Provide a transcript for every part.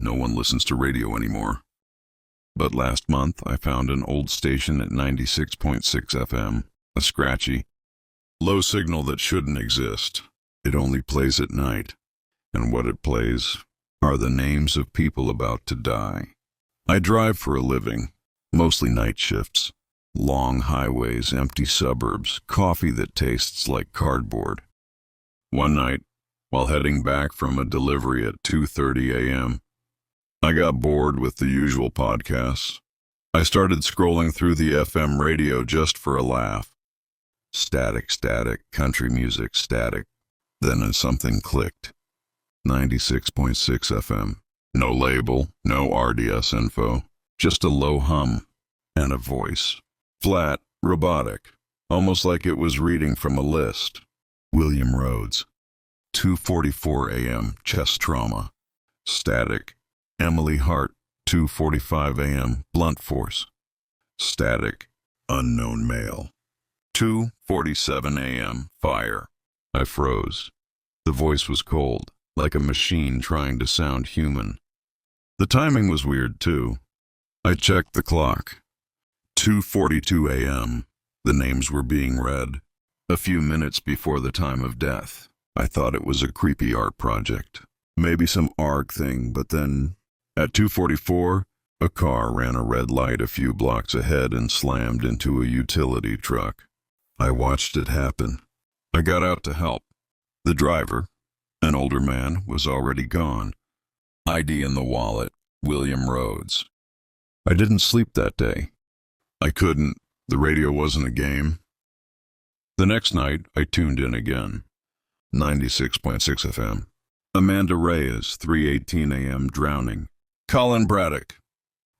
No one listens to radio anymore. But last month, I found an old station at 96.6 FM, a scratchy, low signal that shouldn't exist. It only plays at night, and what it plays are the names of people about to die. I drive for a living, mostly night shifts. Long highways, empty suburbs, coffee that tastes like cardboard. One night, while heading back from a delivery at 2:30 a.m., I got bored with the usual podcasts. I started scrolling through the FM radio just for a laugh. Static, country music, static. Then something clicked. 96.6 FM. No label, no RDS info, just a low hum and a voice. Flat, robotic, almost like it was reading from a list. William Rhodes. 2:44 a.m. chest trauma. Static. Emily Hart. 2:45 a.m. blunt force. Static. Unknown male. 2:47 a.m. fire. I froze. The voice was cold, like a machine trying to sound human. The timing was weird, too. I checked the clock. 2:42 a.m. The names were being read. A few minutes before the time of death. I thought it was a creepy art project. Maybe some ARG thing, but then, at 2:44, a car ran a red light a few blocks ahead and slammed into a utility truck. I watched it happen. I got out to help. The driver, an older man, was already gone. ID in the wallet, William Rhodes. I didn't sleep that day. I couldn't. The radio wasn't a game. The next night, I tuned in again. 96.6 FM. Amanda Reyes, 3:18 a.m. drowning. Colin Braddock,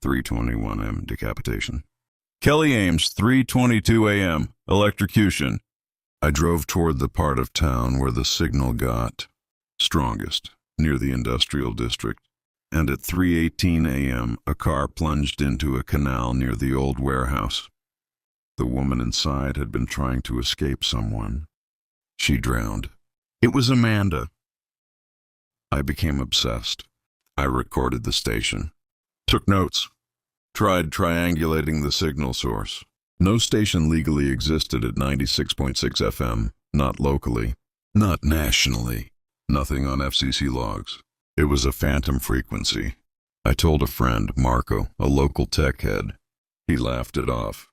3:21 a.m. decapitation. Kelly Ames, 3:22 a.m. electrocution. I drove toward the part of town where the signal got strongest, near the industrial district. And at 3:18 a.m., a car plunged into a canal near the old warehouse. The woman inside had been trying to escape someone. She drowned. It was Amanda. I became obsessed. I recorded the station. Took notes. Tried triangulating the signal source. No station legally existed at 96.6 FM, not locally, not nationally, nothing on FCC logs. It was a phantom frequency. I told a friend, Marco, a local tech head. He laughed it off.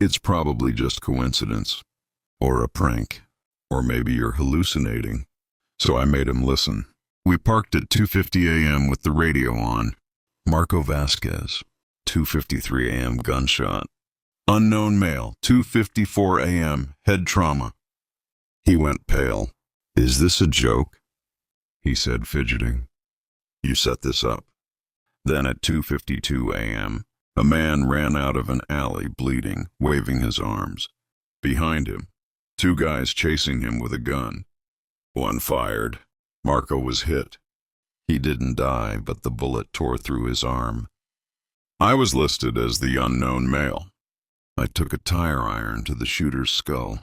It's probably just coincidence. Or a prank. Or maybe you're hallucinating. So I made him listen. We parked at 2:50 a.m. with the radio on. Marco Vasquez, 2:53 a.m. gunshot. Unknown male, 2:54 a.m. head trauma. He went pale. Is this a joke? He said, fidgeting. You set this up. Then at 2:52 a.m., a man ran out of an alley bleeding, waving his arms. Behind him, two guys chasing him with a gun. One fired. Marco was hit. He didn't die, but the bullet tore through his arm. I was listed as the unknown male. I took a tire iron to the shooter's skull.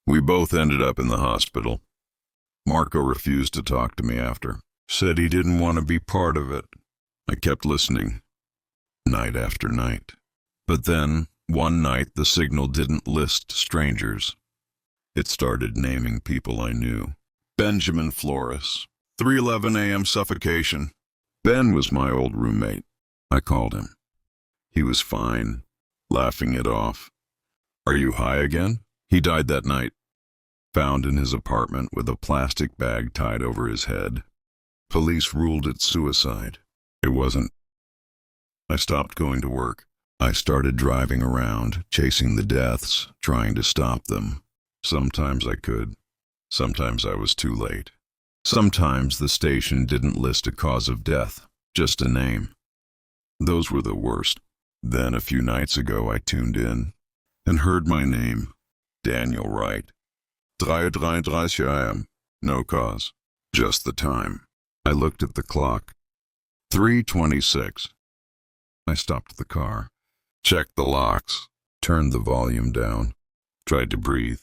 We both ended up in the hospital. Marco refused to talk to me after. Said he didn't want to be part of it. I kept listening, night after night. But then, one night, the signal didn't list strangers. It started naming people I knew. Benjamin Flores, 3:11 a.m. suffocation. Ben was my old roommate. I called him. He was fine, laughing it off. Are you high again? He died that night. Found in his apartment with a plastic bag tied over his head. Police ruled it suicide. It wasn't. I stopped going to work. I started driving around, chasing the deaths, trying to stop them. Sometimes I could. Sometimes I was too late. Sometimes the station didn't list a cause of death, just a name. Those were the worst. Then a few nights ago I tuned in and heard my name, Daniel Wright. 3:33 a.m. No cause, just the time. I looked at the clock. 3:26. I stopped the car, checked the locks, turned the volume down, tried to breathe.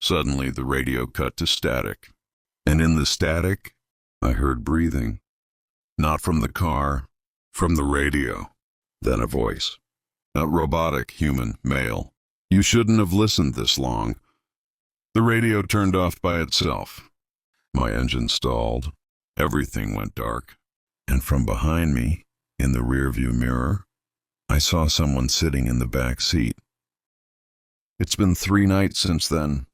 Suddenly the radio cut to static, and in the static, I heard breathing. Not from the car, from the radio. Then a voice. A robotic, human, male. You shouldn't have listened this long. The radio turned off by itself. My engine stalled. Everything went dark. And from behind me, in the rearview mirror, I saw someone sitting in the back seat. It's been 3 nights since then.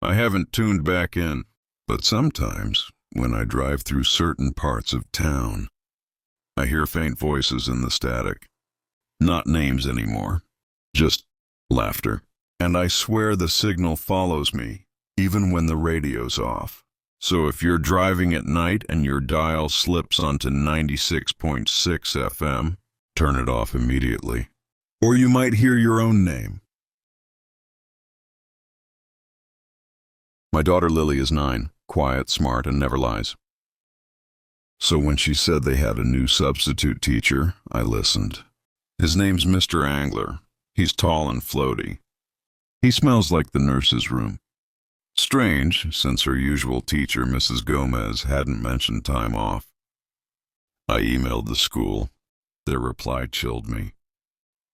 I haven't tuned back in, but sometimes, when I drive through certain parts of town, I hear faint voices in the static. Not names anymore, just laughter. And I swear the signal follows me, even when the radio's off. So if you're driving at night and your dial slips onto 96.6 FM, turn it off immediately. Or you might hear your own name. My daughter Lily is 9, quiet, smart, and never lies. So when she said they had a new substitute teacher, I listened. His name's Mr. Angler. He's tall and floaty. He smells like the nurse's room. Strange, since her usual teacher, Mrs. Gomez, hadn't mentioned time off. I emailed the school. Their reply chilled me.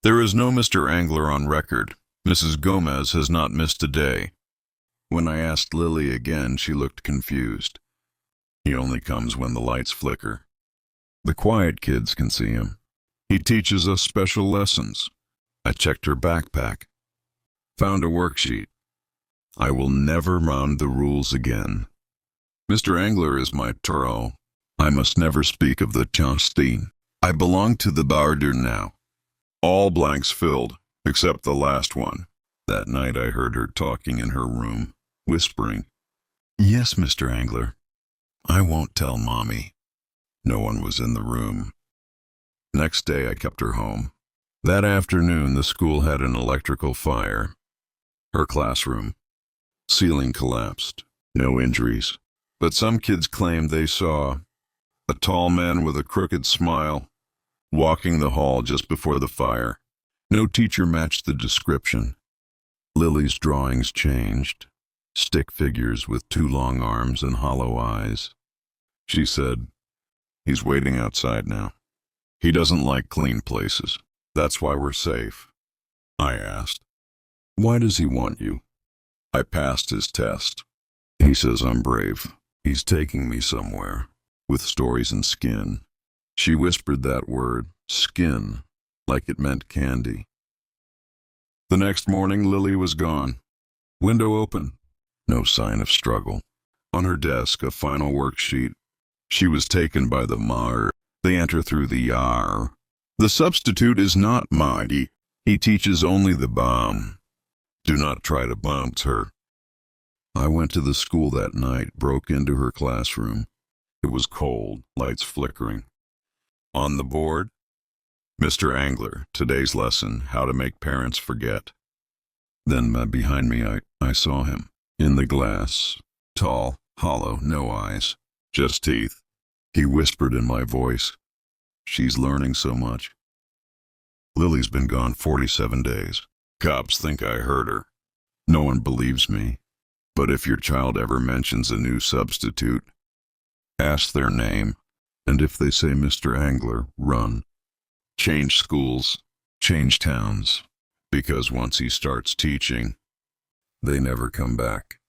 There is no Mr. Angler on record. Mrs. Gomez has not missed a day. When I asked Lily again, she looked confused. He only comes when the lights flicker. The quiet kids can see him. He teaches us special lessons. I checked her backpack. Found a worksheet. I will never round the rules again. Mr. Angler is my taureau. I must never speak of the Chastin. I belong to the Barder now. All blanks filled, except the last one. That night I heard her talking in her room, whispering, "Yes, Mr. Angler. I won't tell Mommy." No one was in the room. Next day I kept her home. That afternoon the school had an electrical fire. Her classroom. Ceiling collapsed. No injuries. But some kids claimed they saw a tall man with a crooked smile walking the hall just before the fire. No teacher matched the description. Lily's drawings changed. Stick figures with 2 long arms and hollow eyes. She said, "He's waiting outside now. He doesn't like clean places. That's why we're safe." I asked, "Why does he want you?" I passed his test. He says I'm brave. He's taking me somewhere, with stories and skin. She whispered that word, skin, like it meant candy. The next morning, Lily was gone. Window open. No sign of struggle. On her desk, a final worksheet. She was taken by the mar. They enter through the yar. The substitute is not mighty. He teaches only the bomb. Do not try to bounce her. I went to the school that night, broke into her classroom. It was cold, lights flickering. On the board, Mr. Angler, today's lesson, how to make parents forget. Then behind me, I saw him. In the glass, tall, hollow, no eyes, just teeth. He whispered in my voice, "She's learning so much." Lily's been gone 47 days. Cops think I hurt her. No one believes me. But if your child ever mentions a new substitute, ask their name. And if they say Mr. Angler, run. Change schools, change towns. Because once he starts teaching, they never come back.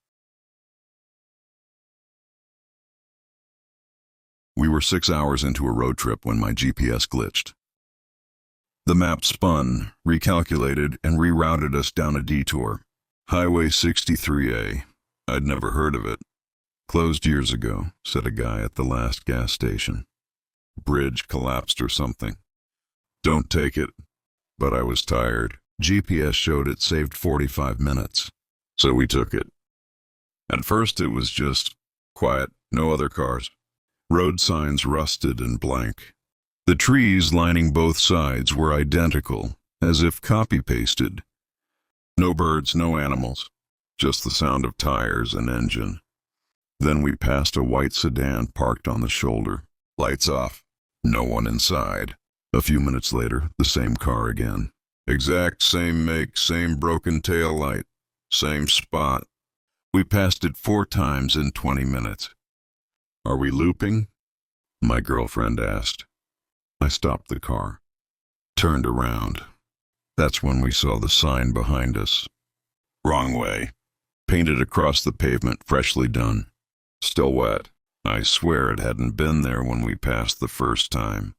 We were 6 hours into a road trip when my GPS glitched. The map spun, recalculated, and rerouted us down a detour. Highway 63A. I'd never heard of it. "Closed years ago," said a guy at the last gas station. "Bridge collapsed or something. Don't take it." But I was tired. GPS showed it saved 45 minutes. So we took it. At first it was just quiet, no other cars. Road signs rusted and blank. The trees lining both sides were identical, as if copy-pasted. No birds, no animals, just the sound of tires and engine. Then we passed a white sedan parked on the shoulder. Lights off. No one inside. A few minutes later, the same car again. Exact same make, same broken tail light, same spot. We passed it 4 times in 20 minutes. Are we looping? my girlfriend asked. I stopped the car, turned around. That's when we saw the sign behind us. Wrong way. Painted across the pavement, freshly done. Still wet. I swear it hadn't been there when we passed the first time.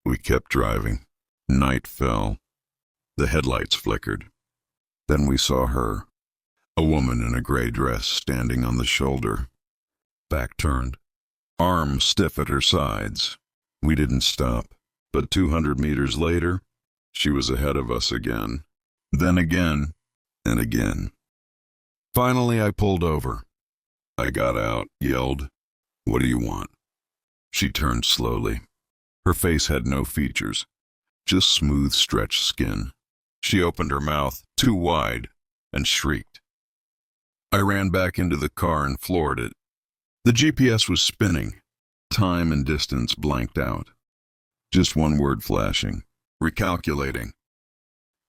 We kept driving. Night fell. The headlights flickered. Then we saw her, a woman in a gray dress standing on the shoulder, back turned, arms stiff at her sides. We didn't stop, but 200 meters later, she was ahead of us again, then again, and again. Finally, I pulled over. I got out, yelled, "What do you want?" She turned slowly. Her face had no features, just smooth, stretched skin. She opened her mouth, too wide, and shrieked. I ran back into the car and floored it. The GPS was spinning. Time and distance blanked out. Just one word flashing. Recalculating.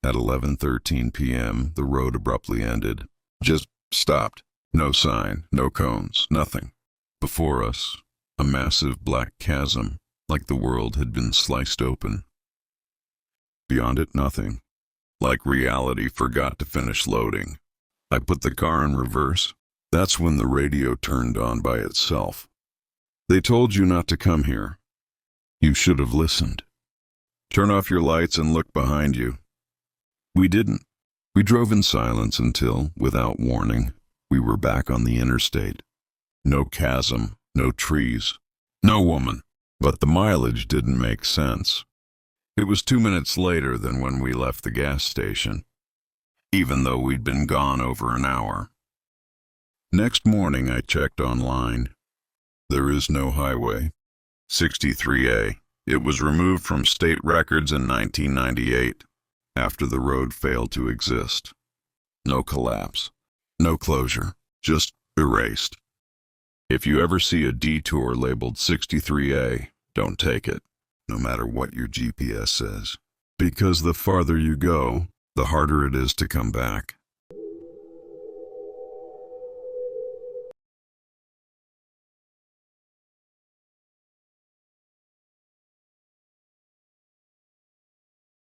At 11:13 p.m., the road abruptly ended. Just stopped. No sign, no cones, nothing. Before us, a massive black chasm, like the world had been sliced open. Beyond it, nothing. Like reality forgot to finish loading. I put the car in reverse. That's when the radio turned on by itself. They told you not to come here. You should have listened. Turn off your lights and look behind you. We didn't. We drove in silence until, without warning, we were back on the interstate. No chasm, no trees, no woman. But the mileage didn't make sense. It was 2 minutes later than when we left the gas station, even though we'd been gone over an hour. Next morning, I checked online. There is no highway. 63A. It was removed from state records in 1998, after the road failed to exist. No collapse. No closure. Just erased. If you ever see a detour labeled 63A, don't take it, no matter what your GPS says. Because the farther you go, the harder it is to come back.